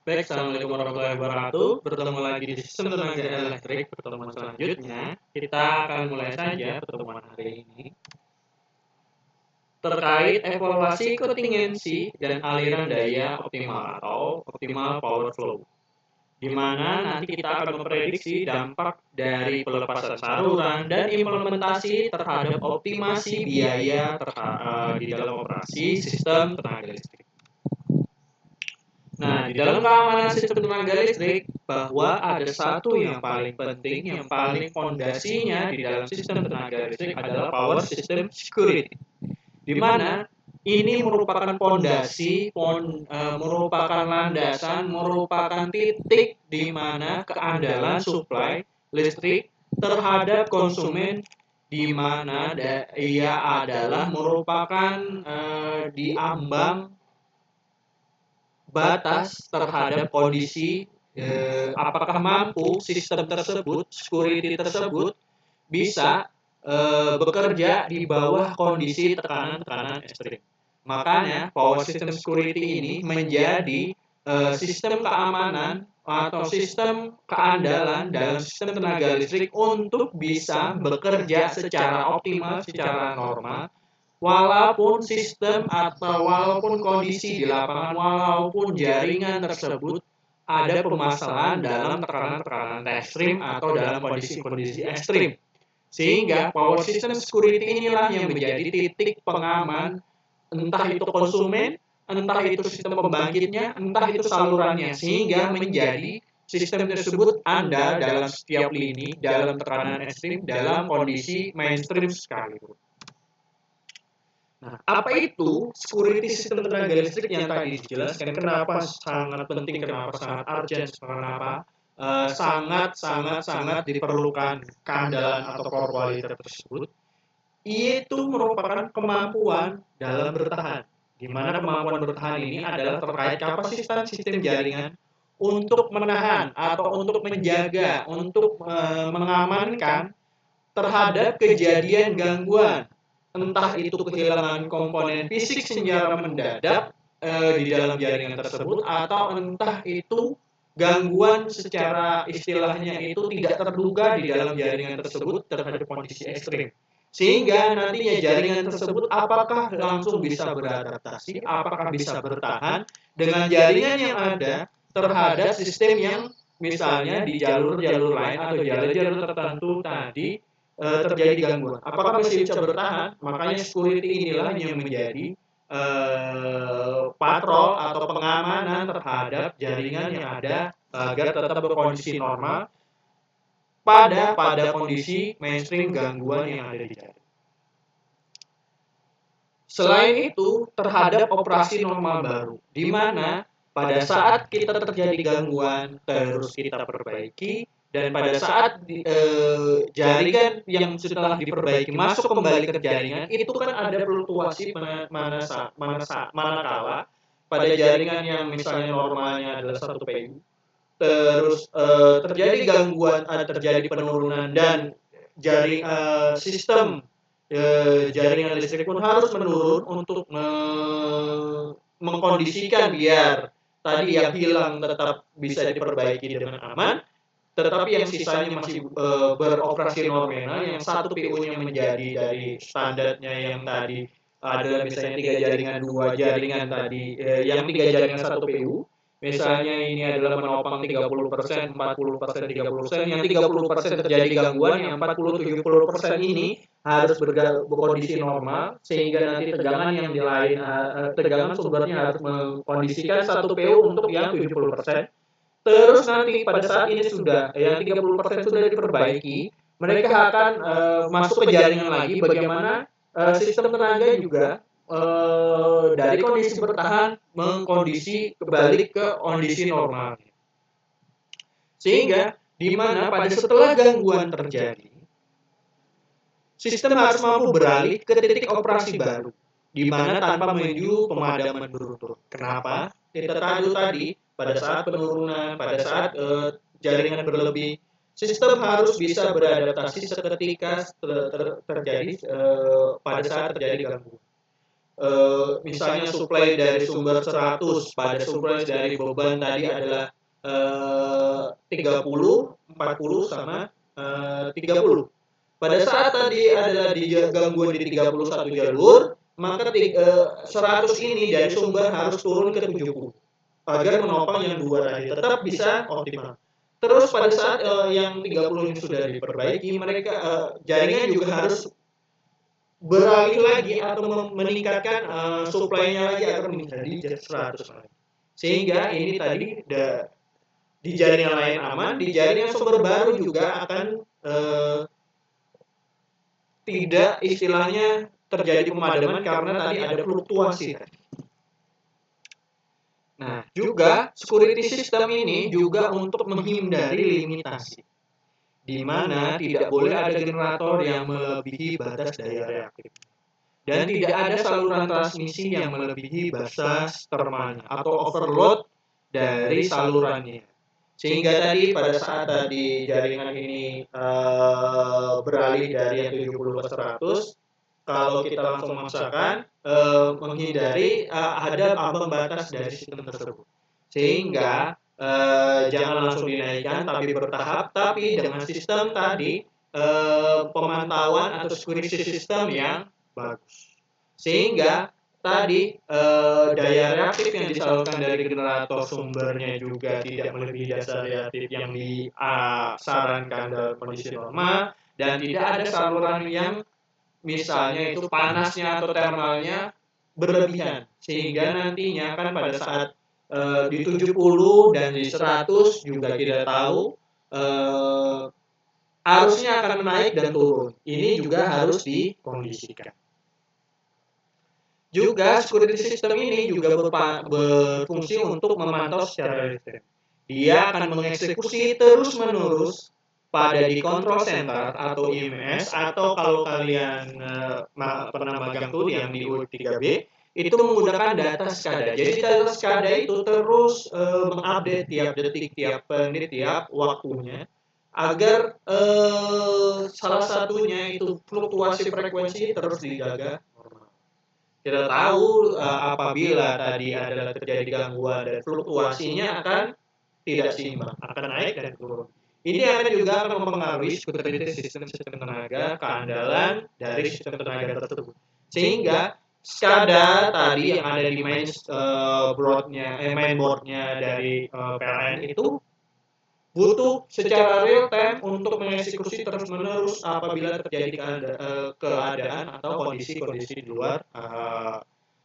Baik, Assalamualaikum warahmatullahi wabarakatuh. Bertemu lagi di Sistem Tenaga Elektrik. Pertemuan selanjutnya, kita akan mulai saja pertemuan hari ini terkait evaluasi kontingensi dan aliran daya optimal atau optimal power flow, di mana nanti kita akan memprediksi dampak dari pelepasan saluran dan implementasi terhadap optimasi biaya di dalam operasi sistem tenaga listrik. Nah, di dalam keamanan sistem tenaga listrik, bahwa ada satu yang paling penting, yang paling fondasinya di dalam sistem tenaga listrik adalah power system security, di mana ini merupakan fondasi, merupakan landasan, merupakan titik di mana keandalan suplai listrik terhadap konsumen, di mana ia adalah merupakan diambang batas terhadap kondisi apakah mampu sistem tersebut, security tersebut bisa bekerja di bawah kondisi tekanan-tekanan ekstrim. Makanya power system security ini menjadi sistem keamanan atau sistem keandalan dalam sistem tenaga listrik untuk bisa bekerja secara optimal, secara normal, walaupun sistem atau walaupun kondisi di lapangan, walaupun jaringan tersebut ada permasalahan dalam tekanan-tekanan ekstrim atau dalam kondisi-kondisi ekstrim. Sehingga power system security inilah yang menjadi titik pengaman, entah itu konsumen, entah itu sistem pembangkitnya, entah itu salurannya, sehingga menjadi sistem tersebut andal dalam setiap lini, dalam tekanan ekstrim, dalam kondisi mainstream sekalipun. Nah, apa itu security sistem tenaga listrik yang tadi dijelaskan? Kenapa sangat penting, kenapa sangat urgent, kenapa sangat diperlukan keandalan atau core quality tersebut? Itu merupakan kemampuan dalam bertahan. Di mana kemampuan bertahan ini adalah terkait kapasitas sistem jaringan untuk menahan atau untuk menjaga, untuk mengamankan terhadap kejadian gangguan, entah itu kehilangan komponen fisik secara mendadak di dalam jaringan tersebut, atau entah itu gangguan secara istilahnya itu tidak terduga di dalam jaringan tersebut terhadap kondisi ekstrim. Sehingga nantinya jaringan tersebut apakah langsung bisa beradaptasi, apakah bisa bertahan dengan jaringan yang ada terhadap sistem yang misalnya di jalur-jalur lain atau jalur-jalur tertentu tadi terjadi gangguan. Apakah masih bisa bertahan? Makanya security inilah yang menjadi patrol atau pengamanan terhadap jaringan yang ada agar tetap berkondisi normal pada kondisi mainstream gangguan yang ada di jaringan. Selain itu, terhadap operasi normal baru, di mana pada saat kita terjadi gangguan terus kita perbaiki, dan pada saat jaringan yang setelah diperbaiki masuk kembali ke jaringan, itu kan ada fluktuasi manakala pada jaringan yang misalnya normalnya adalah 1 PU, terus terjadi gangguan, terjadi penurunan, dan sistem jaringan listrik pun harus menurun untuk mengkondisikan biar tadi yang hilang tetap bisa diperbaiki dengan aman, tetapi yang sisanya masih beroperasi normal, yang 1 PU-nya menjadi dari standarnya yang tadi ada misalnya 3 jaringan, 2 jaringan tadi, yang 3 jaringan 1 PU, misalnya ini adalah menopang 30%, 40%, 30%, yang 30% terjadi gangguan, yang 40-70% ini harus berkondisi normal, sehingga nanti tegangan yang di lain, tegangan sumbernya harus mengkondisikan 1 PU untuk yang 70%. Terus nanti pada saat ini sudah yang 30% sudah diperbaiki, mereka akan masuk ke jaringan lagi. Bagaimana sistem tenaga juga dari kondisi bertahan mengkondisi kembali ke kondisi normal. Sehingga di mana pada setelah gangguan terjadi, sistem harus mampu beralih ke titik operasi baru, di mana tanpa menuju pemadaman beruntun. Kenapa? Kita tahu tadi pada saat penurunan, pada saat jaringan berlebih, sistem harus bisa beradaptasi seketika terjadi pada saat terjadi gangguan. misalnya suplai dari sumber 100 pada suplai dari beban tadi adalah 30, 40 sama 30. Pada saat tadi adalah di gangguan di 31 jalur, maka 100 ini dari sumber harus turun ke 70 agar menopang yang dua tadi tetap bisa optimal. Terus pada saat yang 30 ini sudah diperbaiki, mereka jaringan juga harus beralih lagi atau meningkatkan suplainya lagi agar menjadi 100 lagi. Sehingga ini tadi di jaringan lain aman, di jaringan sumber baru juga akan tidak istilahnya terjadi pemadaman karena tadi ada fluktuasi. Nah, juga security system ini juga untuk menghindari limitasi, di mana tidak boleh ada generator yang melebihi batas daya reaktif. Dan tidak ada saluran transmisi yang melebihi batas termalnya atau overload dari salurannya. Sehingga tadi pada saat tadi jaringan ini beralih dari yang 70 ke 100, kalau kita langsung memaksakan menghindari ada ambang batas dari sistem tersebut. Sehingga jangan langsung dinaikkan tapi bertahap, tapi dengan sistem tadi pemantauan atau security system yang bagus. Sehingga tadi daya reaktif yang disalurkan dari generator sumbernya juga tidak melebihi daya reaktif yang disarankan dalam kondisi normal, dan tidak ada saluran yang misalnya itu panasnya atau termalnya berlebihan, sehingga nantinya kan pada saat di 70 dan di 100 juga kita tahu arusnya akan naik dan turun. Ini juga harus dikondisikan. Juga security system ini juga berfungsi untuk memantau secara real-time. Dia akan mengeksekusi terus-menerus pada di control center atau IMS, atau kalau kalian pernah magang tuh yang di U3B itu menggunakan data SCADA. Jadi data SCADA itu terus mengupdate tiap detik, tiap menit, tiap waktunya agar salah satunya itu fluktuasi frekuensi terus dijaga normal. Kita tahu apabila tadi adalah terjadi gangguan dan fluktuasinya akan tidak seimbang, akan naik dan turun. Ini akan juga akan mempengaruhi security sistem tenaga, keandalan dari sistem tenaga tersebut. Sehingga SCADA tadi yang ada di mainboardnya dari PLN itu butuh secara real time untuk mengeksekusi terus-menerus apabila terjadi keadaan atau kondisi-kondisi di luar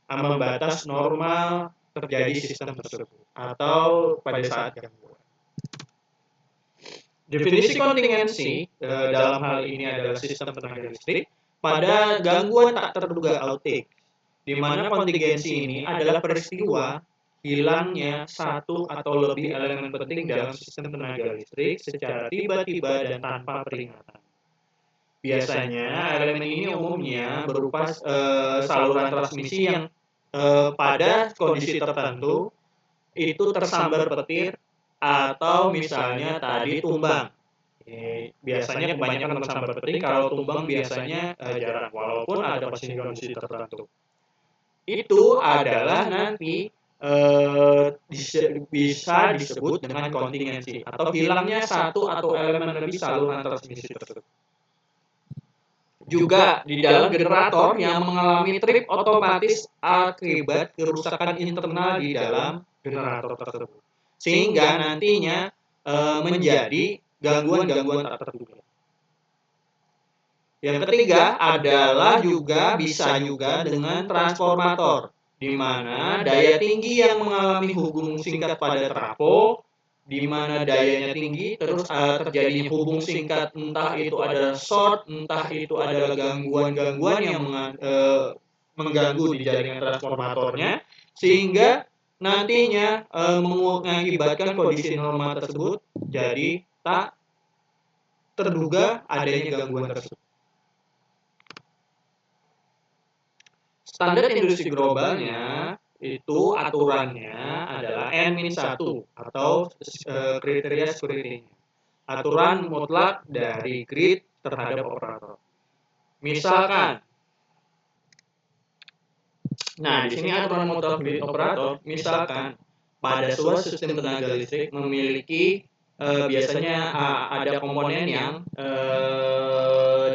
ambang batas normal terjadi sistem tersebut atau pada saat gangguan. Definisi kontingensi dalam hal ini adalah sistem tenaga listrik pada gangguan tak terduga outage, di mana kontingensi ini adalah peristiwa hilangnya satu atau lebih elemen penting dalam sistem tenaga listrik secara tiba-tiba dan tanpa peringatan. Biasanya elemen ini umumnya berupa saluran transmisi yang pada kondisi tertentu itu tersambar petir atau misalnya tadi tumbang. Biasanya kebanyakan tersambar petir, kalau tumbang biasanya jarang, walaupun ada kondisi tertentu. Itu adalah nanti bisa disebut dengan kontingensi atau hilangnya satu atau elemen lebih saluran transmisi tersebut. Juga di dalam generator yang mengalami trip otomatis akibat kerusakan internal di dalam generator tersebut, sehingga nantinya menjadi gangguan-gangguan tak terduga. Yang ketiga adalah bisa juga dengan transformator, di mana daya tinggi yang mengalami hubung singkat pada trafo, di mana dayanya tinggi, terus terjadinya hubung singkat, entah itu ada short, entah itu adalah gangguan-gangguan yang mengganggu di jaringan transformatornya, sehingga nantinya mengakibatkan kondisi normal tersebut jadi tak terduga adanya gangguan tersebut. Standar industri globalnya itu aturannya adalah N-1 atau kriteria security. Aturan mutlak dari grid terhadap operator. Misalkan Nah, di sini aturan mutlak grid operator, misalkan pada suatu sistem tenaga listrik memiliki biasanya ada komponen yang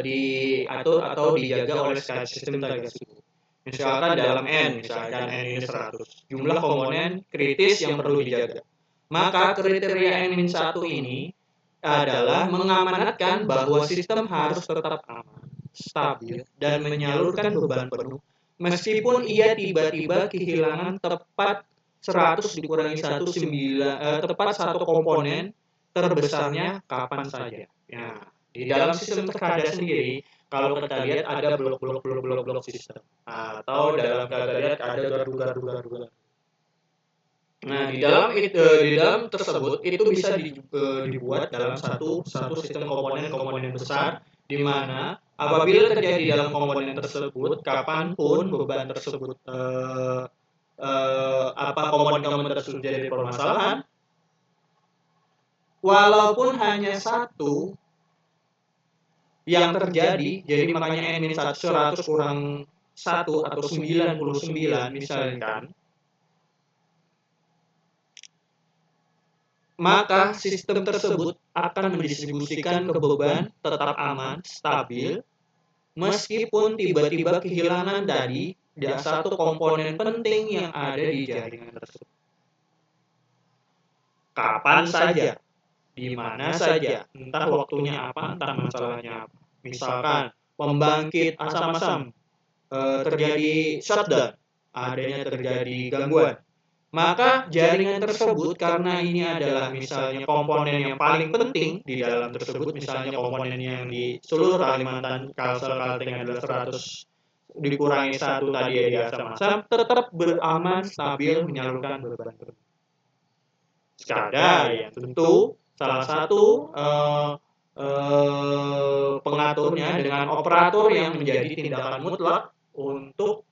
diatur atau dijaga oleh sistem tenaga listrik. Misalkan dalam N, misalkan N ini 100, jumlah komponen kritis yang perlu dijaga. Maka kriteria N-1 ini adalah mengamanatkan bahwa sistem harus tetap aman, stabil, dan menyalurkan beban penuh meskipun ia tiba-tiba kehilangan tepat 100 dikurangi 1 tepat satu komponen terbesarnya kapan saja. Ya, di dalam sistem terkadang sendiri kalau kita lihat ada blok-blok sistem atau dalam kita lihat ada gardu-gardu. Nah, di dalam tersebut itu bisa dibuat dalam satu sistem komponen-komponen besar di mana apabila terjadi dalam komponen tersebut kapanpun beban tersebut komponen tersebut jadi permasalahan walaupun hanya satu yang terjadi, jadi makanya N-1 100 kurang 1 atau 99 misalkan, maka sistem tersebut akan mendistribusikan ke beban tetap aman, stabil, meskipun tiba-tiba kehilangan dari satu komponen penting yang ada di jaringan tersebut. Kapan saja, di mana saja, entah waktunya apa, entah masalahnya apa. Misalkan pembangkit asam-asam terjadi shutdown, adanya terjadi gangguan, maka jaringan tersebut karena ini adalah misalnya komponen yang paling penting di dalam tersebut, misalnya komponen yang di seluruh Kalimantan Kalsel Kalteng adalah 100 dikurangi 1 tadi ya di asam-asam, tetap beraman, stabil, menyalurkan beban. Sekadar ya tentu salah satu pengaturnya dengan operator yang menjadi tindakan mutlak untuk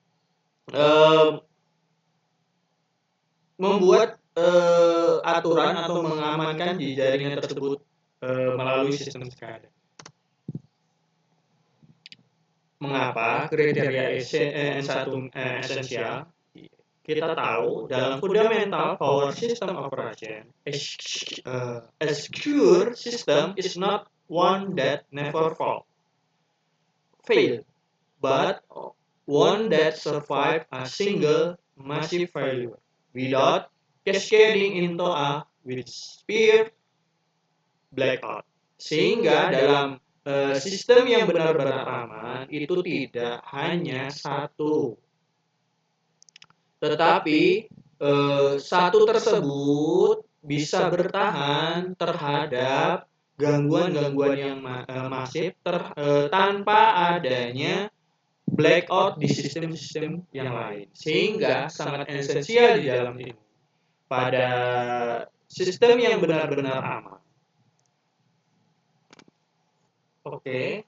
membuat aturan atau mengamankan di jaringan tersebut melalui sistem SCADA. Mengapa kriteria N1 esensial? Kita tahu dalam fundamental power system operation, a secure system is not one that never fail, but one that survive a single massive failure without cascading into a with spear blackout. Sehingga dalam sistem yang benar-benar aman itu tidak hanya satu, tetapi satu tersebut bisa bertahan terhadap gangguan-gangguan yang masif tanpa adanya blackout di sistem-sistem yang lain. Sehingga sangat esensial di dalam ini pada sistem yang benar-benar aman. Oke.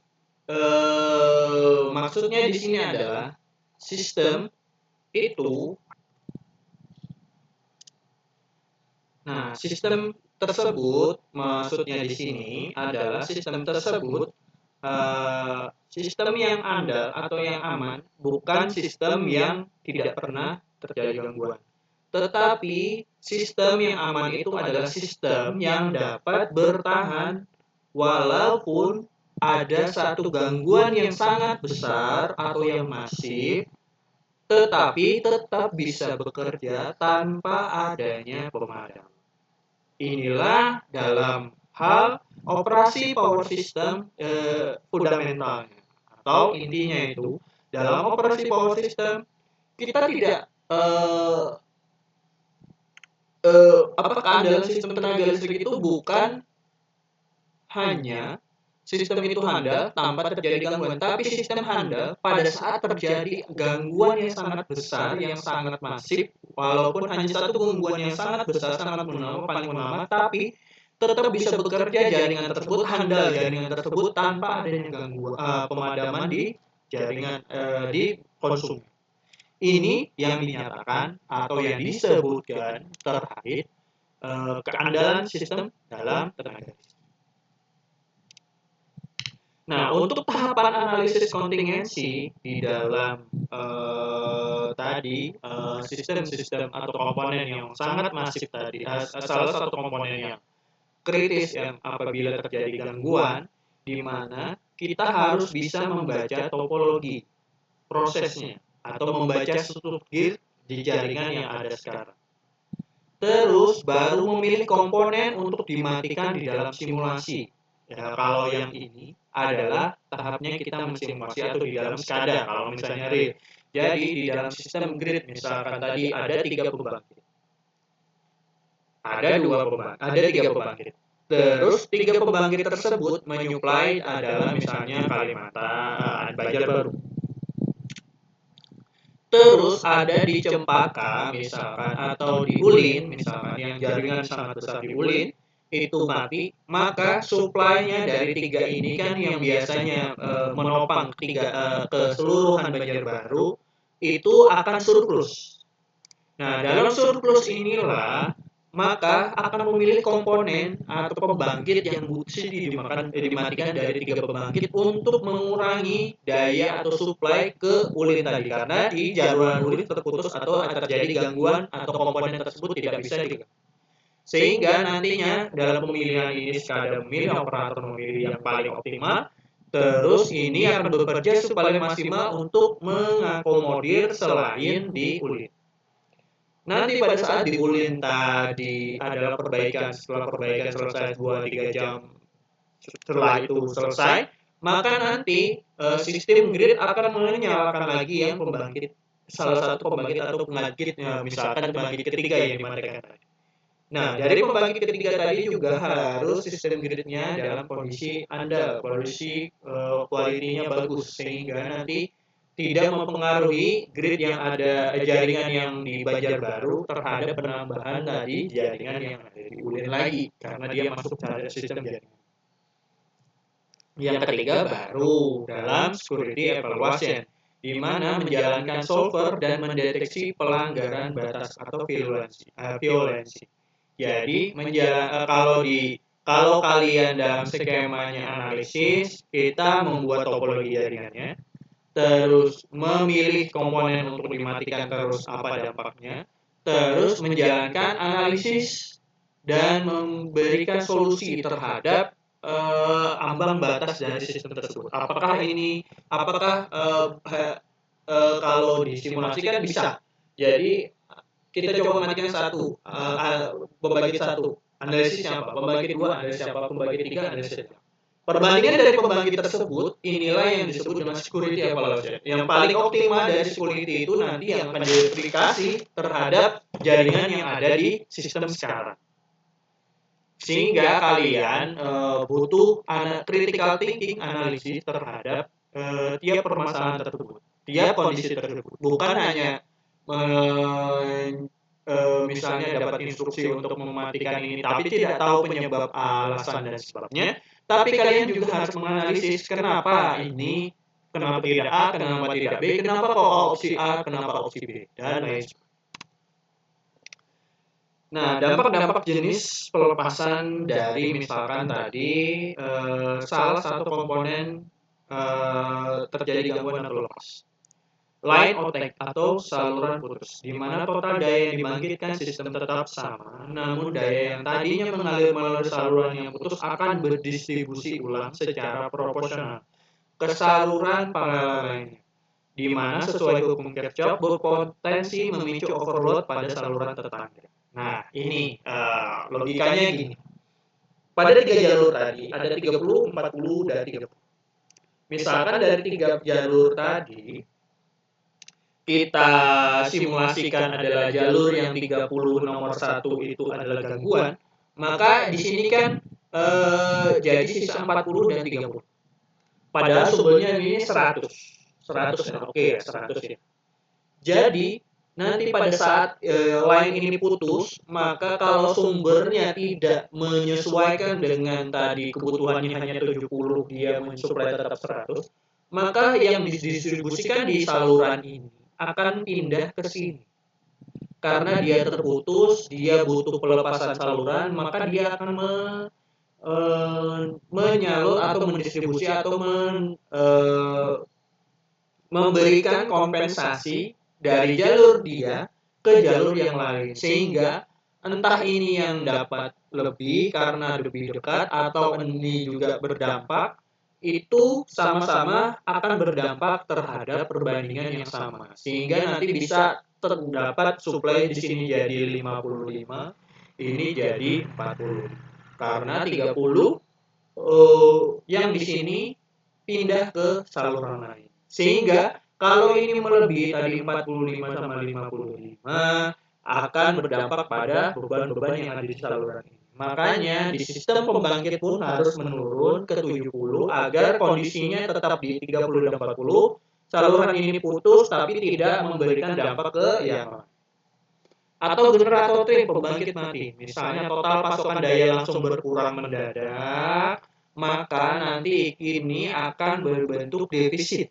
Maksudnya di sini adalah sistem itu. Nah, sistem tersebut maksudnya di sini adalah sistem tersebut sistem yang andal atau yang aman, bukan sistem yang tidak pernah terjadi gangguan. Tetapi sistem yang aman itu adalah sistem yang dapat bertahan walaupun ada satu gangguan yang sangat besar atau yang masif, tetapi tetap bisa bekerja tanpa adanya pemadam. Inilah dalam hal operasi power system fundamentalnya, atau intinya itu dalam operasi power system kita tidak keandalan sistem tenaga listrik itu bukan hanya sistem itu handal tanpa terjadi gangguan, tapi sistem handal pada saat terjadi gangguan yang sangat besar, yang sangat masif, walaupun hanya satu gangguan yang sangat besar, sangat paling menamak, tapi tetap bisa bekerja jaringan tersebut, handal jaringan tersebut tanpa adanya gangguan pemadaman di jaringan di konsumen. Ini yang dinyatakan atau yang disebutkan terkait keandalan sistem dalam tenaga listrik. Nah, untuk tahapan analisis kontingensi di dalam sistem-sistem atau komponen yang sangat masif tadi, salah satu komponen yang kritis yang apabila terjadi gangguan, di mana kita harus bisa membaca topologi prosesnya atau membaca struktur di jaringan yang ada sekarang. Terus baru memilih komponen untuk dimatikan di dalam simulasi. Ya, kalau yang ini adalah tahapnya kita mensimulasi atau di dalam SCADA kalau misalnya real. Jadi di dalam sistem grid misalkan tadi ada 3 pembangkit. Ada tiga pembangkit. Terus 3 pembangkit tersebut menyuplai adalah misalnya Kalimantan, Banjarbaru. Terus ada di Cempaka misalkan atau di Ulin misalkan yang jaringan sangat besar di Ulin itu mati, maka suplainya dari 3 ini kan yang biasanya menopang keseluruhan Banjarbaru itu akan surplus. Nah, dalam surplus inilah maka akan memilih komponen atau pembangkit yang dimatikan dari 3 pembangkit untuk mengurangi daya atau suplai ke ulin tadi karena di jaringan ulin terputus atau terjadi gangguan atau komponen tersebut tidak bisa diganggu. Sehingga nantinya dalam pemilihan ini SCADA memilih operator memilih yang paling optimal. Terus ini akan bekerja supaya maksimal untuk mengakomodir selain di ulin. Nanti pada saat di ulin tadi adalah perbaikan, setelah perbaikan selesai 2-3 jam setelah itu selesai, maka nanti sistem grid akan menyalakan lagi yang pembangkit salah satu pembangkit atau pembangkit misalkan pembangkit ketiga yang dimatikan tadi. Nah, dari pembangkit ketiga tadi juga harus sistem gridnya dalam kondisi andal, kondisi kualitinya bagus sehingga nanti tidak mempengaruhi grid yang ada jaringan yang di Banjarbaru terhadap penambahan tadi jaringan yang ada di Ulin lagi karena dia masuk pada sistem jaringan. Yang ketiga baru dalam security evaluation di mana menjalankan solver dan mendeteksi pelanggaran batas atau violensi. Jadi kalau kalian dalam skemanya analisis, kita membuat topologi jaringannya, terus memilih komponen untuk dimatikan terus apa dampaknya, terus menjalankan analisis dan memberikan solusi terhadap ambang batas dari sistem tersebut. Apakah kalau disimulasikan bisa? Jadi kita coba matikan pembangkit satu, analisisnya apa? Pembangkit dua, analisisnya apa? Pembangkit tiga, analisisnya apa? Perbandingan dari pembangkit tersebut, inilah yang disebut dengan security evaluation. Yang paling optimal dari security itu nanti yang akan diaplikasi terhadap jaringan yang ada di sistem sekarang. Sehingga kalian butuh critical thinking analisis terhadap tiap permasalahan tersebut, tiap kondisi tersebut. Bukan hanya misalnya dapat instruksi untuk mematikan ini, tapi tidak tahu penyebab alasan dan sebabnya. Tapi kalian juga harus menganalisis kenapa ini, kenapa tidak A, kenapa tidak B, kenapa kok opsi A, kenapa opsi B, dan lain sebagainya. Nah, dampak-dampak jenis pelepasan dari misalkan tadi salah satu komponen terjadi gangguan atau lepas. Line outtake atau saluran putus, di mana total daya yang dibangkitkan sistem tetap sama, namun daya yang tadinya mengalir melalui saluran yang putus akan berdistribusi ulang secara proporsional ke saluran paralel lainnya, di mana sesuai hukum Kirchhoff berpotensi memicu overload pada saluran tetangga. Nah, ini logikanya gini. Pada 3 jalur tadi, ada 30, 40, dan 30. Misalkan dari 3 jalur tadi, kita simulasikan adalah jalur yang 30 nomor 1 itu adalah gangguan, maka di sini kan jadi sisa 40 dan 30. Padahal sumbernya ini 100. 100 ya, oke ya, 100 ya. Jadi nanti pada saat line ini putus, maka kalau sumbernya tidak menyesuaikan dengan tadi kebutuhannya hanya 70, dia mensuplai tetap 100, maka yang didistribusikan di saluran ini akan pindah ke sini. Karena dia terputus, dia butuh pelepasan saluran, maka dia akan menyalur atau mendistribusi atau memberikan kompensasi dari jalur dia ke jalur yang lain, sehingga entah ini yang dapat lebih karena lebih dekat atau ini juga berdampak, itu sama-sama akan berdampak terhadap perbandingan yang sama, sehingga nanti bisa terdapat suplai di sini jadi 55, ini jadi 40, karena 30 yang di sini pindah ke saluran lain. Sehingga kalau ini melebihi tadi 45 sama 55 akan berdampak pada beban-beban yang ada di saluran ini. Makanya di sistem pembangkit pun harus menurun ke 70 agar kondisinya tetap di 30 dan 40. Saluran ini putus tapi tidak memberikan dampak ke yang lain. Atau generator trip pembangkit mati. Misalnya total pasokan daya langsung berkurang mendadak, maka nanti ini akan berbentuk defisit,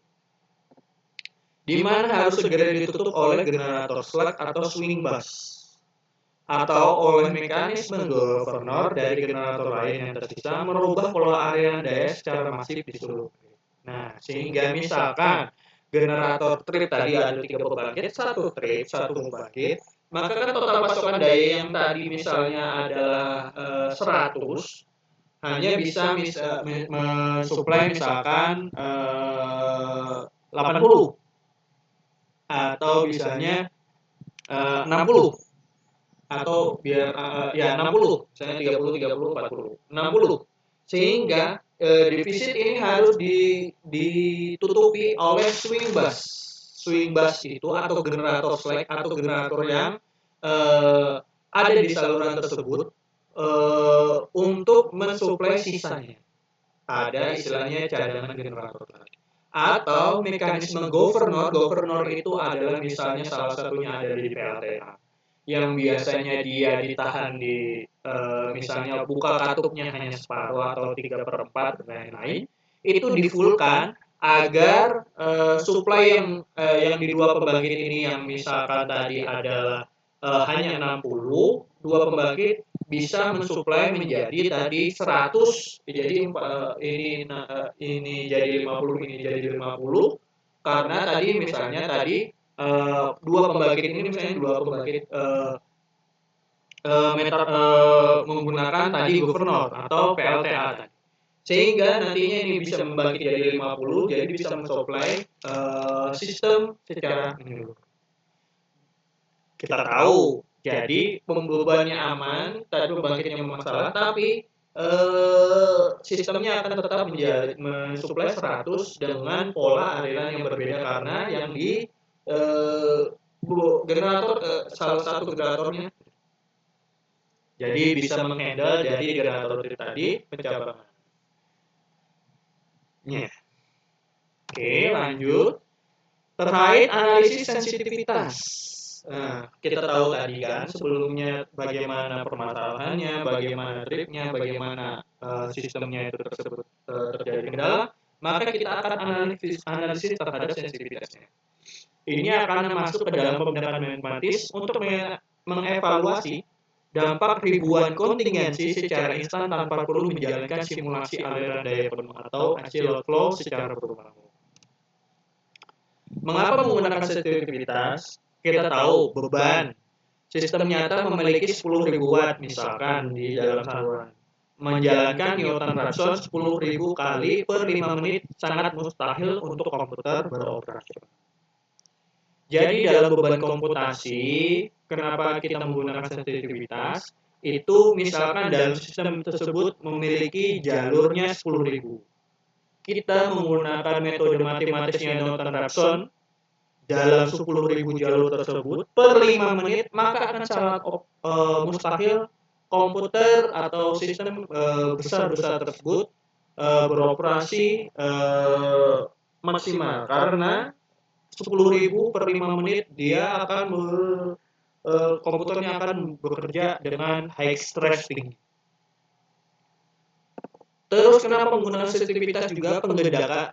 di mana harus segera ditutup oleh generator slack atau swing bus, atau oleh mekanisme governor dari generator lain yang tersisa merubah pola aliran daya secara masif di seluruh. Nah, sehingga misalkan generator trip tadi ada 3 pembangkit, 1 trip, 1 pembangkit, maka kan total pasokan daya yang tadi misalnya adalah 100, hanya bisa mensuplai misalkan 80, atau misalnya 60, atau biar ya 60, misalnya 30, 30, 40, 60. Sehingga defisit ini harus ditutupi oleh swing bus. Swing bus itu atau generator slack atau generator yang ada di saluran tersebut untuk mensuplai sisanya. Ada istilahnya cadangan generator tadi. Atau mekanisme governor. Governor itu adalah misalnya salah satunya ada di PLTA, yang biasanya dia ditahan di misalnya buka katupnya hanya separuh atau 3/4 dan lain-lain, itu difulkan agar suplai yang di dua pembangkit ini yang misalkan tadi adalah hanya 60, dua pembangkit bisa mensuplai menjadi tadi 100, jadi ini jadi 50, ini jadi 50, karena tadi misalnya tadi dua pembangkit ini misalnya dua pembangkit menggunakan tadi governor atau PLTA tadi. Sehingga nantinya ini bisa membangkit jadi 50, jadi bisa mensuplai sistem secara menyeluruh. Kita tahu, jadi pembebannya aman, tadi pembangkitnya bermasalah, tapi sistemnya akan tetap mensuplai 100 dengan pola aliran yang berbeda karena yang di generator salah satu generatornya jadi bisa menghandle dari generator tadi pencabangan. Oke, lanjut. Terkait analisis sensitivitas. Nah, kita tahu tadi kan sebelumnya bagaimana permasalahannya, bagaimana tripnya, bagaimana sistemnya itu tersebut terjadi kendala, maka kita akan analisis terhadap sensitivitasnya. Ini akan masuk ke dalam pendekatan matematis untuk mengevaluasi dampak ribuan kontingensi secara instan tanpa perlu menjalankan simulasi aliran daya penuh atau AC load flow secara berulang-ulang. Mengapa menggunakan sensitivitas? Kita tahu beban sistem nyata memiliki 10.000 watt misalkan di dalam saluran. Menjalankan Newton Raphson 10.000 kali per 5 menit sangat mustahil untuk komputer beroperasi. Jadi dalam beban komputasi, kenapa kita menggunakan sensitivitas? Itu misalkan dalam sistem tersebut memiliki jalurnya 10.000. Kita menggunakan metode matematisnya Newton Raphson dalam 10.000 jalur tersebut per 5 menit, maka akan sangat mustahil komputer atau sistem besar-besar tersebut beroperasi maksimal, karena 10.000 per 5 menit dia akan komputernya akan bekerja dengan high stress tinggi. Terus kenapa menggunakan sensitivitas juga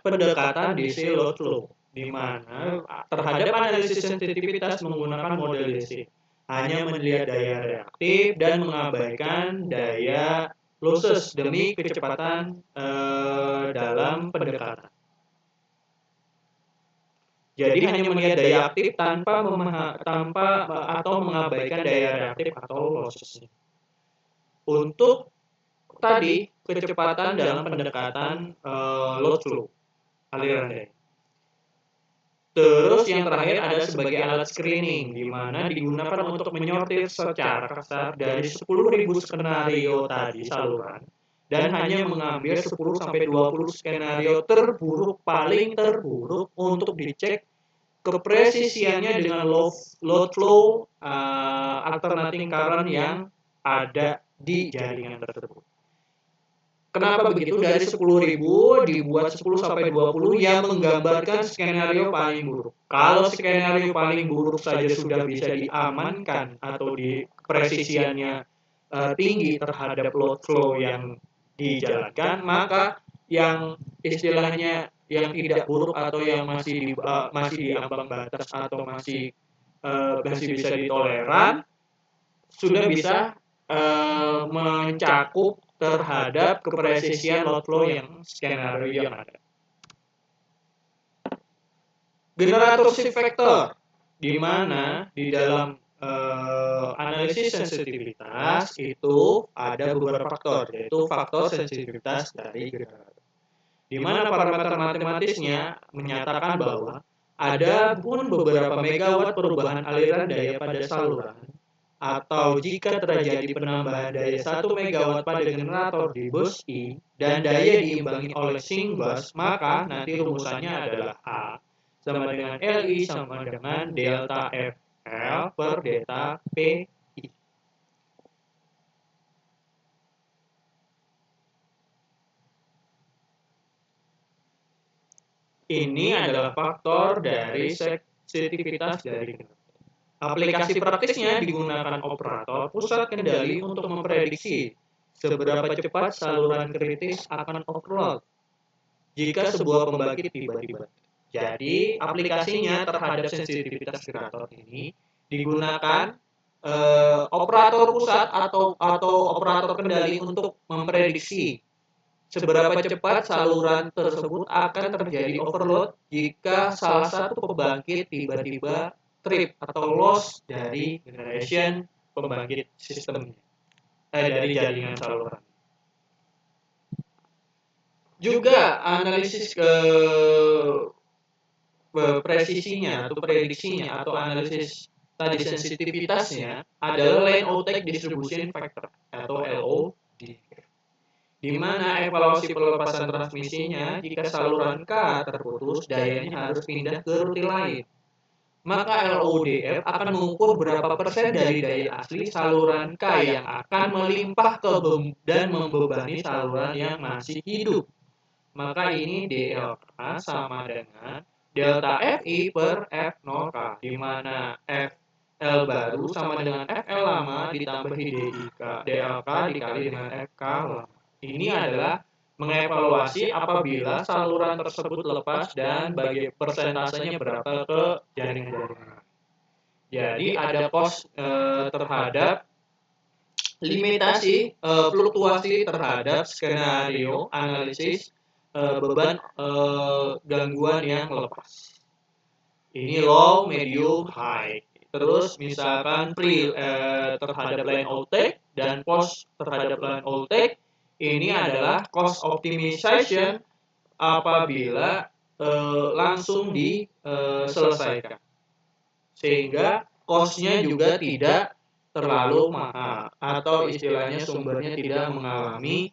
pendekatan DC load flow, di mana terhadap analisis sensitivitas menggunakan model DC hanya melihat daya reaktif dan mengabaikan daya losses demi kecepatan dalam pendekatan. Jadi hanya melihat daya aktif tanpa atau mengabaikan daya reaktif atau losses. Untuk tadi kecepatan dalam pendekatan load flow, aliran daya. Terus yang terakhir ada sebagai alat screening, di mana digunakan untuk menyortir secara kasar dari 10.000 skenario tadi saluran dan hanya mengambil 10-20 skenario terburuk paling terburuk untuk dicek kepresisiannya dengan load flow alternating current yang ada di jaringan tersebut. Kenapa begitu? Dari 10.000 dibuat 10-20 yang menggambarkan skenario paling buruk. Kalau skenario paling buruk saja sudah bisa diamankan atau di presisiannya tinggi terhadap load flow yang dijalankan, maka yang istilahnya yang tidak buruk atau yang masih di ambang batas atau masih bisa ditoleran sudah bisa mencakup terhadap kepresisian load flow yang skenario yang ada. Generator shift factor, di mana di dalam analisis sensitivitas itu ada beberapa faktor, yaitu faktor sensitivitas dari generator. Di mana parameter matematisnya menyatakan bahwa ada pun beberapa megawatt perubahan aliran daya pada saluran, atau jika terjadi penambahan daya 1 megawatt pada generator di bus I dan daya diimbangi oleh sink bus, maka nanti rumusannya adalah A sama dengan LI sama dengan delta FL per delta PI. Ini adalah faktor dari sensitivitas dari generator. Aplikasi praktisnya digunakan operator pusat kendali untuk memprediksi seberapa cepat saluran kritis akan overload jika sebuah pembangkit tiba-tiba. Jadi, aplikasinya terhadap sensitivitas generator ini digunakan operator pusat atau operator kendali untuk memprediksi seberapa cepat saluran tersebut akan terjadi overload jika salah satu pembangkit tiba-tiba trip atau loss dari generation pembangkit sistemnya, dari jaringan saluran. Juga analisis presisinya atau prediksinya atau analisis tadi sensitivitasnya adalah line outtake distribution factor atau LOD, di mana evaluasi pelepasan transmisinya jika saluran K terputus, dayanya harus pindah ke rute lain. Maka LODF akan mengukur berapa persen dari daya asli saluran K yang akan melimpah dan membebani saluran yang masih hidup. Maka ini DLK sama dengan delta FI per F0K, di mana FL baru sama dengan FL lama ditambahi DLK dikali dengan FK lama. Ini adalah mengevaluasi apabila saluran tersebut lepas dan bagi persentasenya berapa ke jaringan-jaringan. Jadi ada cost terhadap limitasi fluktuasi terhadap skenario analisis beban gangguan yang lepas. Ini low, medium, high. Terus misalkan terhadap line outtake dan post terhadap line outtake, ini adalah cost optimization apabila langsung diselesaikan, sehingga cost-nya juga tidak terlalu mahal atau istilahnya sumbernya tidak mengalami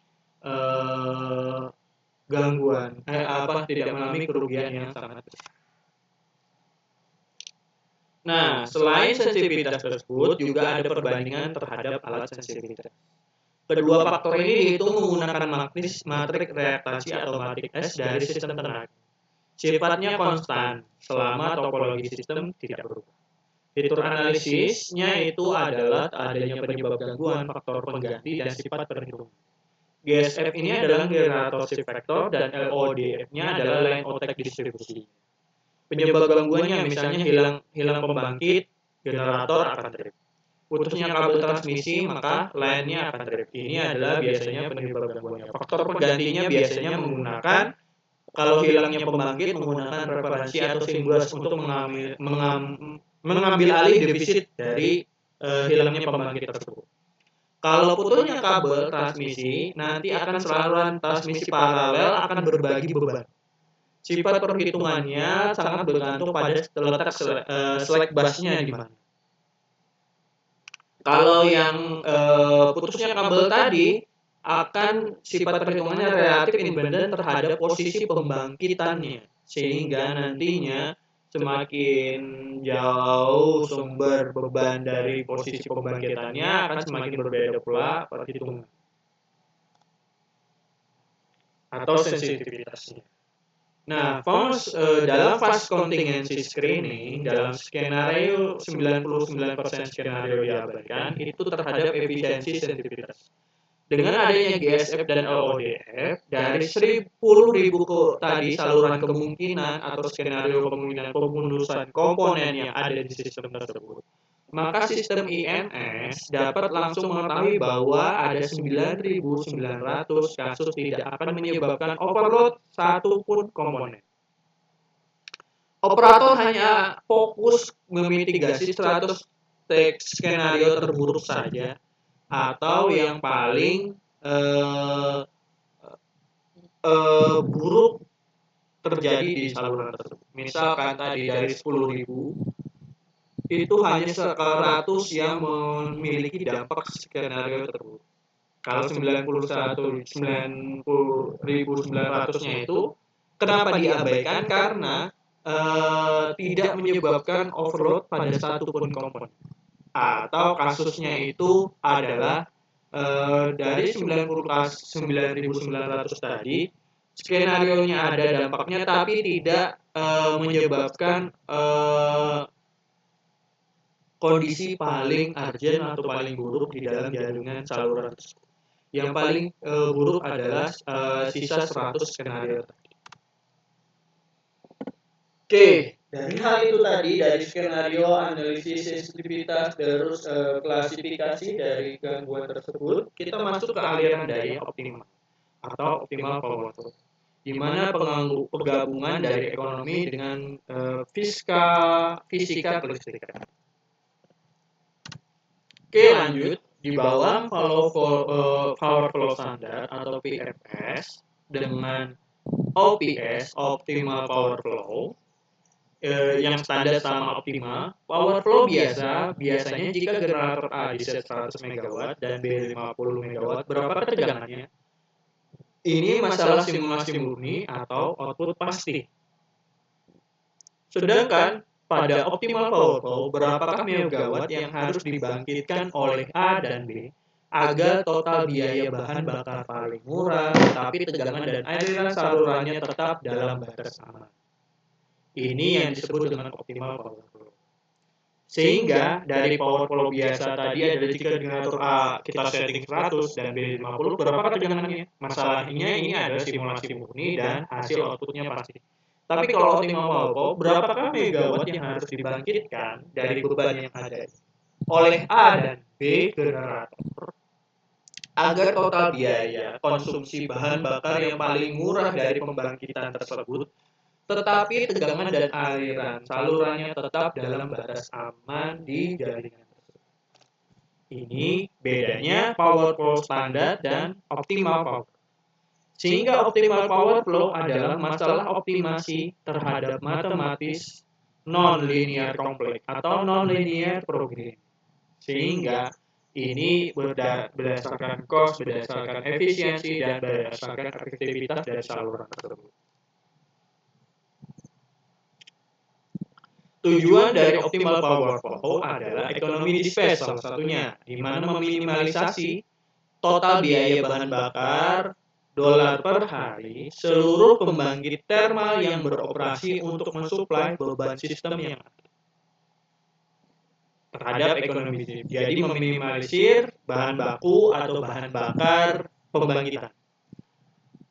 gangguan tidak mengalami kerugian yang sangat besar. Nah, selain sensitivitas tersebut juga ada perbandingan terhadap alat sensitivitas. Kedua faktor ini dihitung menggunakan matris reaktasi atau matris S dari sistem tenaga. Sifatnya konstan selama topologi sistem tidak berubah. Fitur analisisnya itu adalah adanya penyebab gangguan, faktor pengganti, dan sifat perhitungan. GSF ini adalah generator shift factor dan LODF-nya adalah line outtake distribusi. Penyebab gangguannya misalnya hilang pembangkit, generator akan trip. putusnya kabel transmisi, maka line-nya akan trip. Ini adalah biasanya penyebab gangguannya. Faktor penggantinya biasanya menggunakan, kalau hilangnya pembangkit, menggunakan referensi atau simbus untuk mengambil alih defisit dari hilangnya pembangkit tersebut. Kalau putusnya kabel transmisi, nanti akan saluran transmisi paralel akan berbagi beban. Sifat perhitungannya sangat bergantung pada letak slack busnya di mana. Kalau yang putusnya kabel tadi, akan sifat perhitungannya relatif independen terhadap posisi pembangkitannya, sehingga nantinya semakin jauh sumber beban dari posisi pembangkitannya akan semakin berbeda pula perhitungan atau sensitivitasnya. Nah, dalam fast contingency screening, dalam skenario 99% skenario diabaikan, itu terhadap efisiensi sensitivitas. Dengan adanya GSF dan LODF, dari 10.000 tadi saluran kemungkinan atau skenario kemungkinan pemundusan komponen yang ada di sistem tersebut, maka sistem INS dapat langsung mengetahui bahwa ada 9.900 kasus tidak akan menyebabkan overload satupun komponen. Operator hanya fokus memitigasi 100 skenario terburuk saja, atau yang paling buruk terjadi di saluran tersebut. Misalkan tadi dari 10.000 itu hanya 100 yang memiliki dampak skenario terburuk. Kalau 91.900-nya itu kenapa diabaikan? Karena tidak menyebabkan overload pada satupun komponen. Atau kasusnya itu adalah dari 9.900 tadi, skenarionya ada dampaknya tapi tidak menyebabkan kondisi paling urgent atau paling buruk di dalam jaringan saluran tersebut. Yang paling buruk adalah sisa 100 skenario tadi. Oke, dari hal itu tadi, dari skenario, analisis sensitivitas, terus klasifikasi dari gangguan tersebut, kita masuk ke aliran daya optimal atau optimal power flow, di mana penggabungan dari ekonomi dengan fisika kelistrikan. Oke, lanjut. Di bawah power flow standar atau PFS dengan OPS, optimal power flow, yang standar sama optimal, power flow biasanya jika generator A di set 100 MW dan B 50 MW, berapa ketegangannya? Ini masalah simulasi murni atau output pasti. Sedangkan pada optimal power flow, berapakah megawatt yang harus dibangkitkan oleh A dan B agar total biaya bahan bakar paling murah, tapi tegangan dan aliran salurannya tetap dalam batas aman. Ini yang disebut dengan optimal power flow. Sehingga dari power flow biasa tadi adalah jika generator A kita setting 100 dan B 50, berapa ketegangannya? Masalahnya ini adalah simulasi murni dan hasil outputnya pasti. Tapi kalau optimal power flow, berapakah megawatt yang harus dibangkitkan dari beban yang ada oleh A dan B generator agar total biaya konsumsi bahan bakar yang paling murah dari pembangkitan tersebut, tetapi tegangan dan aliran salurannya tetap dalam batas aman di jaringan tersebut. Ini bedanya power flow standar dan optimal power. Sehingga optimal power flow adalah masalah optimasi terhadap matematis non-linear kompleks atau non-linear programming. Sehingga ini berdasarkan cost, berdasarkan efisiensi, dan berdasarkan efektivitas dari saluran tersebut. Tujuan dari optimal power flow adalah ekonomi dispatch salah satunya, di mana meminimalisasi total biaya bahan bakar dolar per hari seluruh pembangkit termal yang beroperasi untuk mensuplai beban sistem yang ada terhadap ekonomi. Jadi meminimalisir bahan baku atau bahan bakar pembangkitan.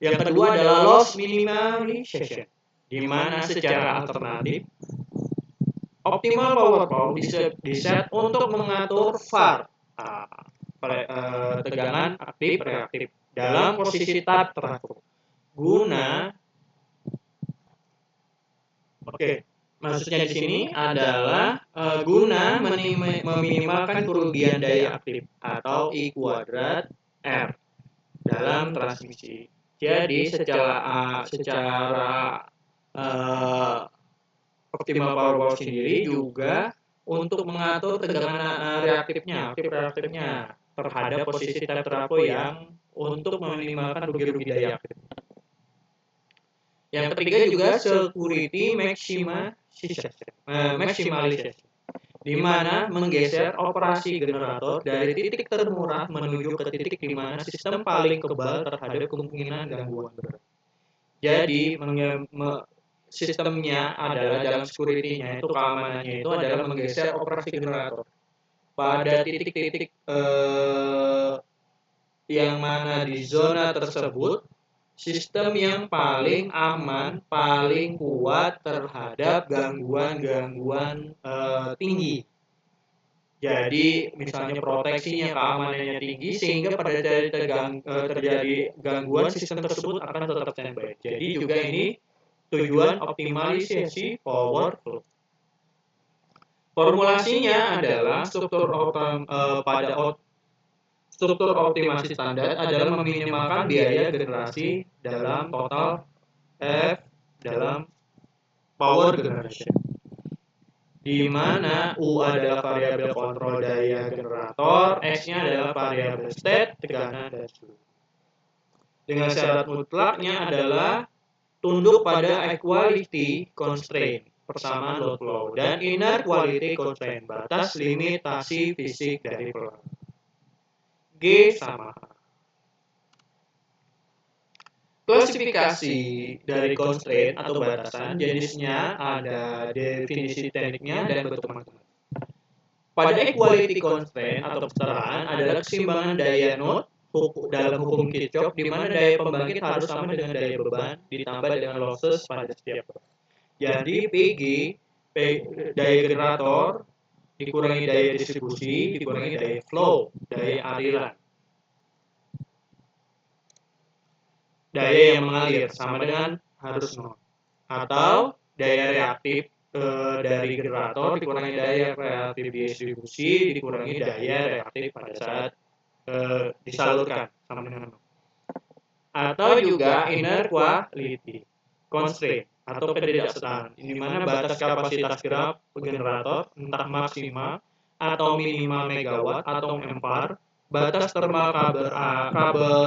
Yang kedua adalah loss minimization, di mana secara alternatif Optimal power flow diset untuk mengatur VAR, tegangan aktif reaktif dalam posisi tab teratur guna maksudnya di sini adalah guna meminimalkan kerugian daya aktif atau I kuadrat R dalam transmisi. Jadi secara optimal power flow sendiri juga untuk mengatur tegangan reaktifnya terhadap posisi tab trafo yang untuk meminimalkan rugi-rugi daya aktif. Yang ketiga juga security maximalization, di mana menggeser operasi generator dari titik termurah menuju ke titik di mana sistem paling kebal terhadap kemungkinan gangguan berat. Jadi sistemnya adalah dalam security-nya itu keamanannya itu adalah menggeser operasi generator pada titik-titik yang mana di zona tersebut sistem yang paling aman, paling kuat terhadap gangguan-gangguan tinggi. Jadi misalnya proteksinya, keamanannya tinggi sehingga pada terjadi gangguan sistem tersebut akan tetap standby. Jadi juga ini tujuan optimalisasi power flow. Formulasinya adalah struktur optimasi standar adalah meminimalkan biaya generasi dalam total F dalam power generation, di mana U adalah variabel kontrol daya generator, X-nya adalah variabel state, tekanan, dan seluruh. Dengan syarat mutlaknya adalah tunduk pada equality constraint, persamaan load flow, dan inner quality constraint, batas limitasi fisik dari peralatan. G sama H. Klasifikasi dari constraint atau batasan, jenisnya ada definisi tekniknya dan bentuk matematik. Pada equality constraint atau kesetaraan adalah keseimbangan daya node dalam hukum Kirchhoff, di mana daya pembangkit harus sama dengan daya beban ditambah dengan losses pada setiap beban. Jadi PG, daya generator dikurangi daya distribusi dikurangi daya flow, daya aliran. Daya yang mengalir sama dengan harus nol, atau daya reaktif dari generator dikurangi daya reaktif distribusi dikurangi daya reaktif pada saat disalurkan sama dengan nol. Atau juga inner quality constraint atau ketidaksetaraan, di mana batas kapasitas gerak generator entah maksimal atau minimal megawatt atau ampere, batas termal kabel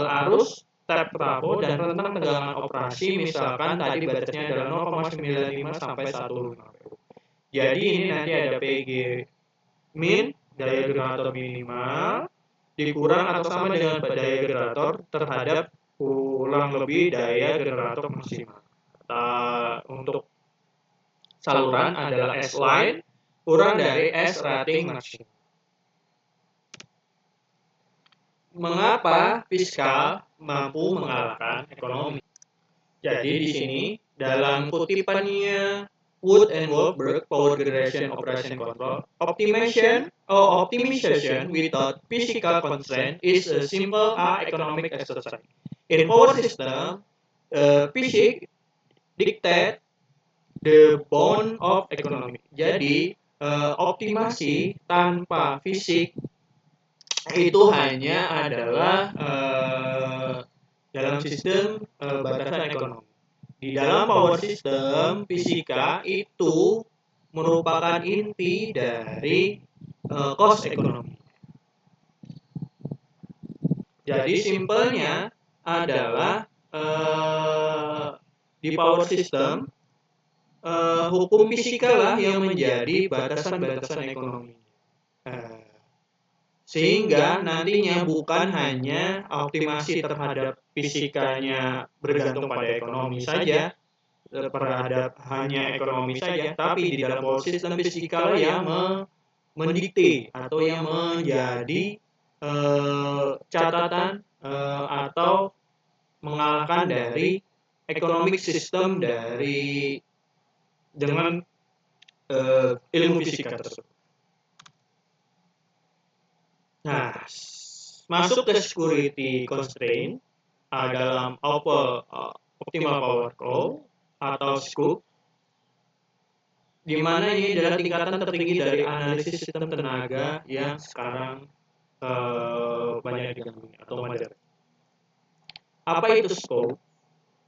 arus, tab trafo, dan rentang tegangan operasi, misalkan tadi batasnya adalah 0,95 sampai 1,5. Jadi ini nanti ada PG min, daya generator minimal, dikurang atau sama dengan daya generator terhadap kurang lebih daya generator maksimal. Untuk saluran adalah S line kurang dari S rating maksimal. Mengapa fiskal mampu mengalahkan ekonomi? Jadi di sini dalam kutipannya Wood and Wahlberg, Power Generation Operation Control, optimization without physical constraint is a simple economic exercise. In power system, physics dictate the bone of economy. Jadi optimasi tanpa fisik itu hanya adalah dalam sistem batasan ekonomi. Di dalam power system, fisika itu merupakan inti dari cost ekonomi. Jadi simpelnya adalah di power system hukum fisika lah yang menjadi batasan-batasan ekonomi. Sehingga nantinya bukan hanya optimasi terhadap fisikanya bergantung pada ekonomi saja, terhadap hanya ekonomi saja, tapi di dalam power system fisikal yang mendikte atau yang menjadi catatan atau mengalahkan dari economic system dengan ilmu fisika tersebut. Nah, masuk ke security constraint dalam optimal power flow atau SCOOP, di mana ini adalah tingkatan tertinggi dari analisis sistem tenaga yang sekarang banyak digandrungi atau modern. Apa itu SCOOP?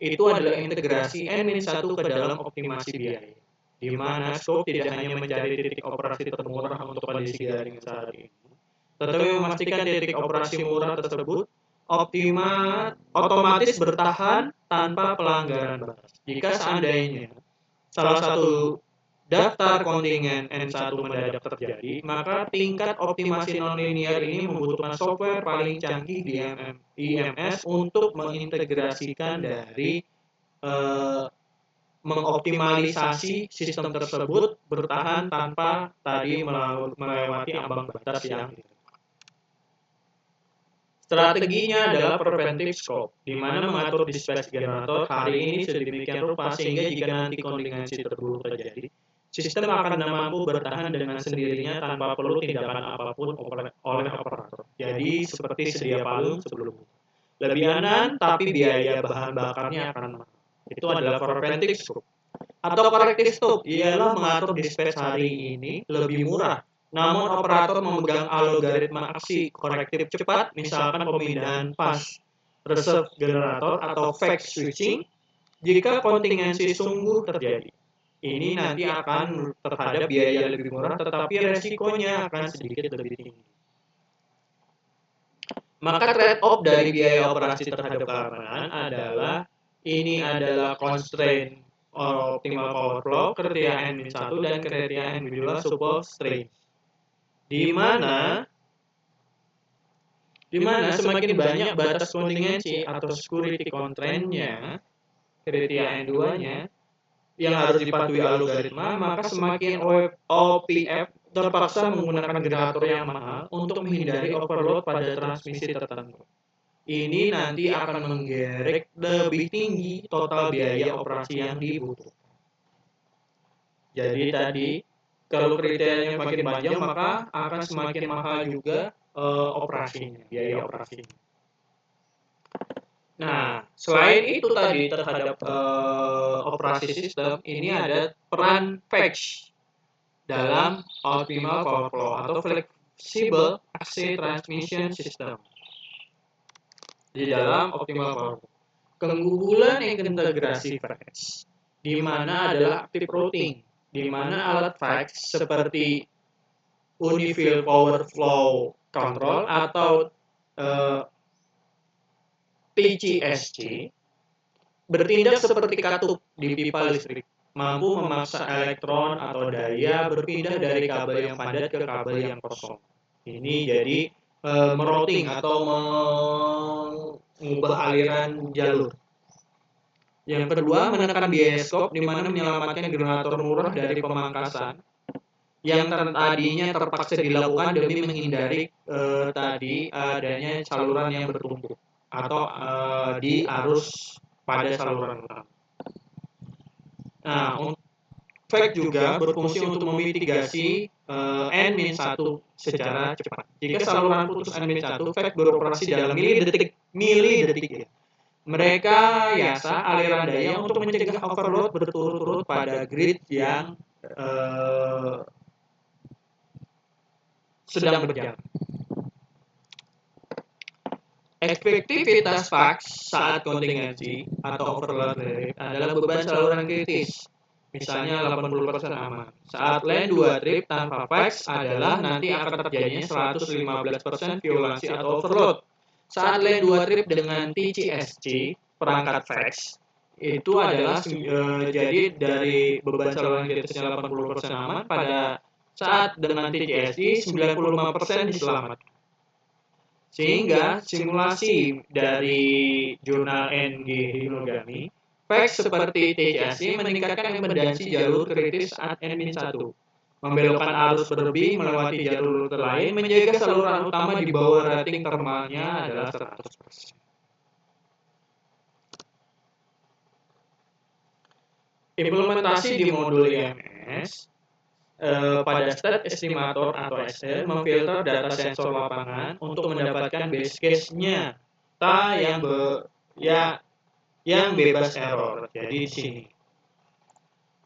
Itu adalah integrasi N-1 ke dalam optimasi biaya, di mana SCOOP tidak hanya mencari titik operasi termurah untuk kondisi garing saat ini, tetapi memastikan titik operasi murah tersebut otomatis bertahan tanpa pelanggaran batas. Jika seandainya salah satu daftar kontingen N1 mendadak terjadi, maka tingkat optimasi nonlinear ini membutuhkan software paling canggih di IMS untuk mengintegrasikan dari mengoptimalisasi sistem tersebut bertahan tanpa tadi melewati ambang batas yang Strateginya adalah preventive scope, di mana mengatur dispatch generator hari ini sedemikian rupa sehingga jika nanti kontingensi terburuk terjadi, sistem akan mampu bertahan dengan sendirinya tanpa perlu tindakan apapun oleh operator. Jadi seperti sedia palung sebelumnya. Lebih aman, tapi biaya bahan bakarnya akan mahal. Itu adalah preventive scope. Atau corrective scope, ialah mengatur dispatch hari ini lebih murah. Namun operator memegang algoritma aksi korektif cepat, misalkan pemindahan pas reserve generator atau fake switching, jika kontingensi sungguh terjadi. Ini nanti akan terhadap biaya lebih murah, tetapi resikonya akan sedikit lebih tinggi. Maka trade-off dari biaya operasi terhadap keamanan adalah constraint optimal power flow, kriteria N-1 dan kriteria individual support strain. Di mana semakin banyak batas kontingensi atau security constraint-nya, kriteria N2-nya, yang harus dipatuhi algoritma, maka semakin OPF terpaksa menggunakan generator yang mahal untuk menghindari overload pada transmisi tertentu. Ini nanti akan menggerek lebih tinggi total biaya operasi yang dibutuhkan. Jadi tadi, kalau kriterianya makin panjang, maka akan semakin mahal juga operasinya, biaya operasinya. Nah, selain itu tadi terhadap operasi sistem, ini ada peran fetch dalam optimal power flow atau flexible access transmission system di dalam optimal power flow. Keunggulan integrasi fetch, di mana adalah active routing, di mana alat fetch seperti Unifield Power Flow Control atau TCSC bertindak seperti katup di pipa listrik, mampu memaksa elektron atau daya berpindah dari kabel yang padat ke kabel yang kosong. Ini jadi merouting atau mengubah aliran jalur. Yang kedua, menekan biaya skop, di mana menyelamatkan generator murah dari pemangkasan yang tadinya terpaksa dilakukan demi menghindari tadi adanya saluran yang bertumpuk atau di arus pada saluran utama. Nah, fake juga berfungsi untuk memitigasi N-1 secara cepat. Jika saluran putus N-1, fake beroperasi dalam milidetik ya. Mereka aliran daya untuk mencegah overload berturut-turut pada grid yang sedang berjalan. Efektivitas fax saat kontingensi atau overload rate adalah beban saluran kritis. Misalnya 80% aman. Saat line 2 trip tanpa fax adalah nanti akan terjadinya 115% violensi atau overload. Saat line 2 trip dengan TCSC, perangkat fax, itu adalah jadi dari beban saluran kritisnya 80% aman, pada saat dengan TCSC 95% diselamatkan. Sehingga simulasi dari jurnal NG Himnogami, fax seperti TCSC meningkatkan impedansi jalur kritis saat N-1, membelokkan arus berlebih melewati jalur rute lain, menjaga saluran utama di bawah rating termalnya adalah 100%. Implementasi di modul IMS pada state estimator atau SE memfilter data sensor lapangan untuk mendapatkan base case-nya yang ya yang bebas error. Jadi di sini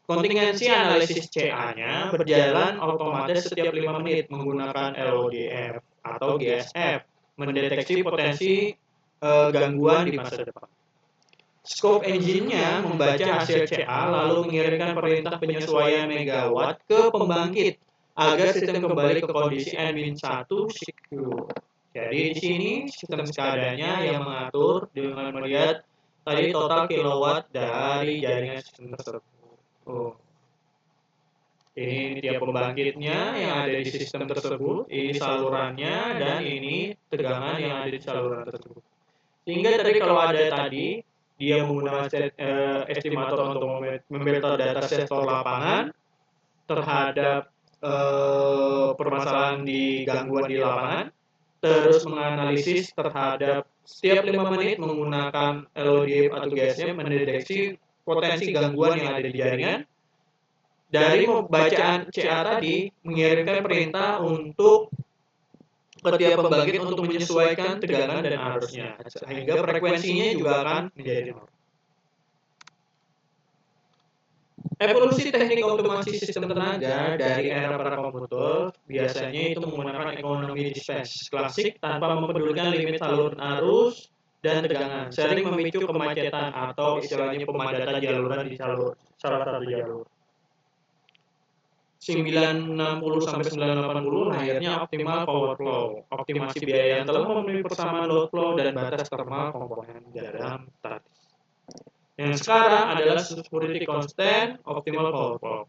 kontingensi analisis CA-nya berjalan otomatis setiap 5 menit menggunakan LODF atau GSF mendeteksi potensi gangguan di masa depan. Scope engine-nya membaca hasil CA lalu mengirimkan perintah penyesuaian megawatt ke pembangkit agar sistem kembali ke kondisi N-1 secure. Jadi di sini sistem SCADA-nya yang mengatur dengan melihat tadi total kilowatt dari jaringan sistem tersebut. Ini tiap pembangkitnya yang ada di sistem tersebut, ini salurannya, dan ini tegangan yang ada di saluran tersebut. Sehingga tadi kalau ada tadi, dia menggunakan estimator untuk memfilter data sensor lapangan terhadap permasalahan di gangguan di lapangan, terus menganalisis terhadap setiap 5 menit menggunakan LODF atau GSM mendeteksi potensi gangguan yang ada di jaringan. Dari bacaan CA tadi mengirimkan perintah untuk ke tiap pembangkit untuk menyesuaikan tegangan dan arusnya, sehingga frekuensinya juga akan menjadi nol. Evolusi teknik otomasi sistem tenaga dari era prakomputer biasanya itu menggunakan ekonomi dispense klasik tanpa mempedulikan limit saluran arus dan tegangan, sering memicu kemacetan atau istilahnya pemadatan jaluran di salah satu jalur. 960 sampai 980 lahirnya optimal power flow, optimasi biaya yang telah memenuhi persamaan load flow dan batas thermal komponen dalam statis. Yang sekarang adalah security constant, optimal power flow,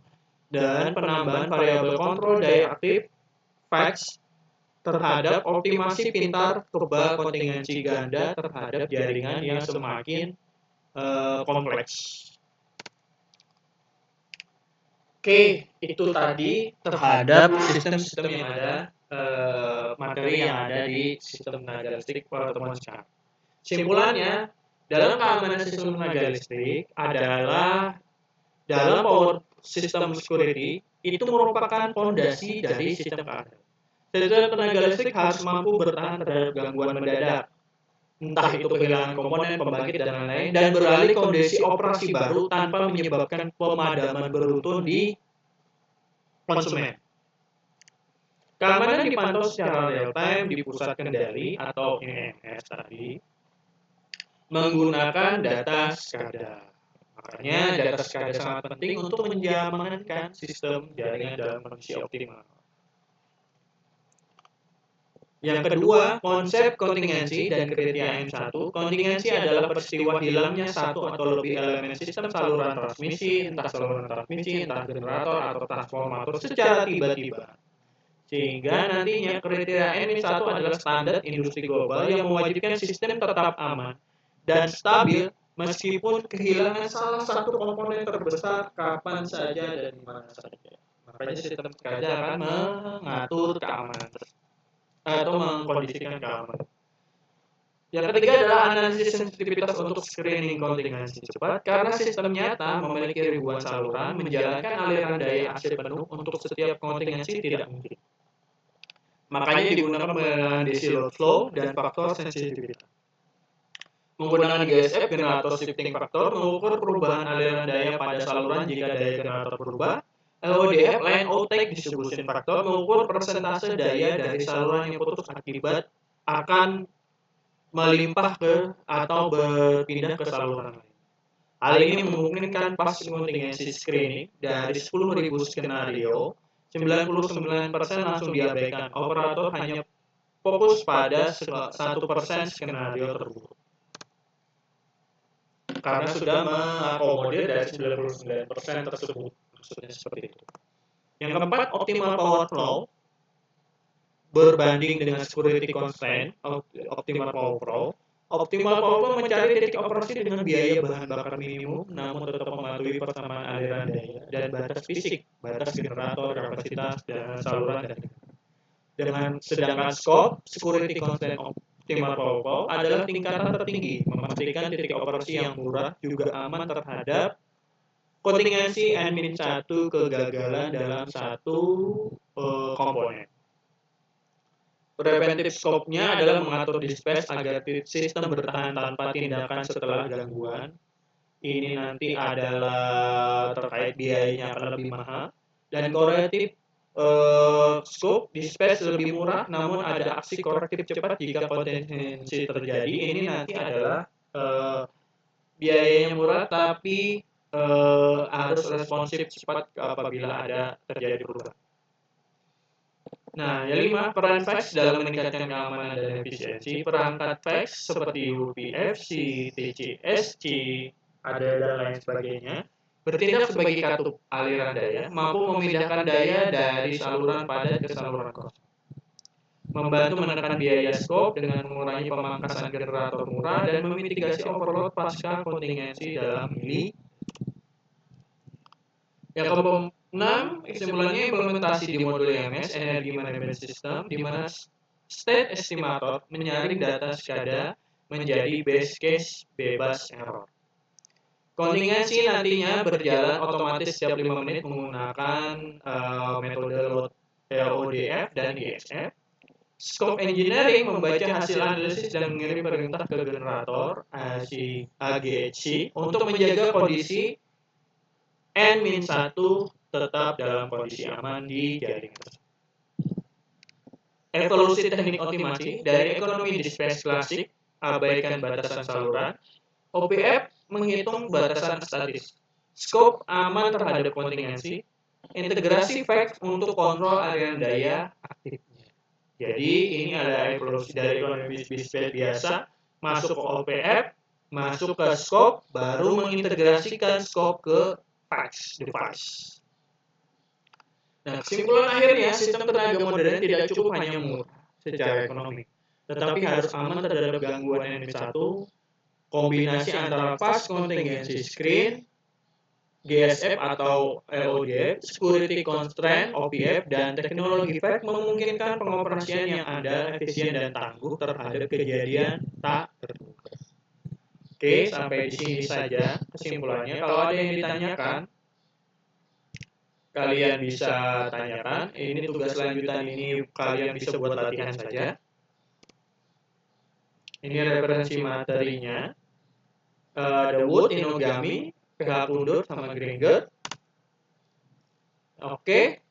dan penambahan variabel kontrol daya aktif FAX terhadap optimasi pintar kebal kontingensi ganda terhadap jaringan yang semakin kompleks. Oke, itu tadi terhadap sistem-sistem yang ada, materi yang ada di sistem tenaga listrik pertemuan sekarang. Simpulannya, dalam keamanan sistem tenaga listrik adalah dalam power system security itu merupakan fondasi dari sistem keamanan. Sistem tenaga listrik harus mampu bertahan terhadap gangguan mendadak, entah itu kehilangan komponen, pembangkit, dan lain-lain, dan beralih kondisi operasi baru tanpa menyebabkan pemadaman beruntun di konsumen. Keamanan dipantau secara real time di pusat kendali atau IMS tadi menggunakan data SCADA. Makanya data SCADA sangat penting untuk menjamankan sistem jaringan dalam kondisi optimal. Yang kedua, konsep kontingensi dan kriteria M1. Kontingensi adalah peristiwa hilangnya satu atau lebih elemen sistem saluran transmisi, entah generator, atau transformator secara tiba-tiba. Sehingga nantinya kriteria M1 adalah standar industri global yang mewajibkan sistem tetap aman dan stabil meskipun kehilangan salah satu komponen terbesar kapan saja dan di mana saja. Makanya sistem SCADA akan mengatur keamanan atau mengkondisikan keamanan. Yang ketiga adalah analisis sensitivitas untuk screening kontingensi cepat, karena sistem nyata memiliki ribuan saluran, menjalankan aliran daya AC penuh untuk setiap kontingensi tidak mungkin. Makanya digunakan pengenalan DC load flow dan faktor sensitivitas. Menggunakan GSF, generator shifting factor, mengukur perubahan aliran daya pada saluran jika daya generator berubah. LODF, line outtake distribution factor, mengukur persentase daya dari saluran yang putus akibat akan melimpah ke atau berpindah ke saluran lain. Hal ini memungkinkan pasti kontingensi screening dari 10.000 skenario, 99% langsung diabaikan. Operator hanya fokus pada 1% skenario terburuk. Karena sudah mengakomodir dari 99% tersebut. Maksudnya seperti itu. Yang keempat, optimal power flow berbanding dengan security constraint, optimal power flow. Optimal power flow mencari titik operasi dengan biaya bahan bakar minimum, namun tetap mematuhi persamaan aliran daya dan batas fisik, batas generator, kapasitas, dan saluran. Dengan sedangkan scope, security constraint optimal power flow adalah tingkatan tertinggi, memastikan titik operasi yang murah juga aman terhadap kontingensi N-1 kegagalan dalam satu komponen. Preventive scope-nya adalah mengatur dispatch agar sistem bertahan tanpa tindakan setelah gangguan. Ini nanti adalah terkait biayanya akan lebih mahal. Dan corrective scope dispatch lebih murah, namun ada aksi korektif cepat jika kontingensi terjadi. Ini nanti adalah biayanya murah tapi harus responsif cepat apabila ada terjadi perubahan. Nah, yang 5, peran fax dalam meningkatkan keamanan dan efisiensi. Perangkat fax seperti UPFC, TCSC, ada dan lain sebagainya, bertindak sebagai katup aliran daya, mampu memindahkan daya dari saluran padat ke saluran kosong. Membantu menekan biaya skop dengan mengurangi pemangkasan generator murah dan memitigasi overload pasca kontingensi dalam mili. Yang ke-6, kesimpulannya implementasi di modul EMS, Energy Management System, di mana state estimator menyaring data SCADA menjadi base case bebas error. Kontingensi nantinya berjalan otomatis setiap 5 menit menggunakan metode LODF dan IXF. Scope engineering membaca hasil analisis dan mengirim perintah ke generator AGHC untuk menjaga kondisi N-1 tetap dalam kondisi aman di jaringan. Evolusi teknik optimasi dari ekonomi dispatch klasik, abaikan batasan saluran, OPF menghitung batasan statis, scope aman terhadap kontingensi, integrasi fax untuk kontrol aliran daya aktifnya. Jadi ini ada evolusi dari ekonomi dispatch biasa, masuk ke OPF, masuk ke scope, baru mengintegrasikan scope ke fax device. Nah, kesimpulan akhirnya, sistem tenaga modern tidak cukup hanya murah secara ekonomi, tetapi harus aman terhadap gangguan N-1, kombinasi antara fast contingency screen, GSF atau LODF, security constraint, OPF, dan teknologi fax memungkinkan pengoperasian yang andal, efisien, dan tangguh terhadap kejadian tak terduga. Oke, sampai di sini saja kesimpulannya. Kalau ada yang ditanyakan, kalian bisa tanyakan. Ini tugas lanjutan ini kalian bisa buat latihan saja. Ini referensi materinya. Ada Wood, Inogami, PH Kundur, sama Gringer. Oke,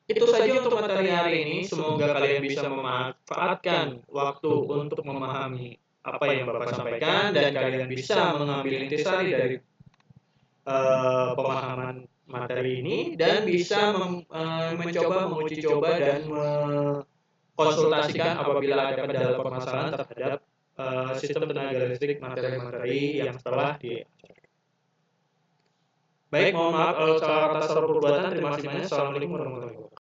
itu saja untuk materi hari ini. Semoga kalian bisa memanfaatkan waktu untuk memahami apa yang Bapak sampaikan dan kalian bisa mengambil intisari dari pemahaman materi ini dan bisa mencoba, menguji coba dan mengkonsultasikan apabila ada kendala permasalahan terhadap sistem tenaga listrik materi-materi yang telah di. Baik, mohon maaf kalau salah kata salah perbuatan. Terima kasih banyak. Assalamualaikum warahmatullahi wabarakatuh.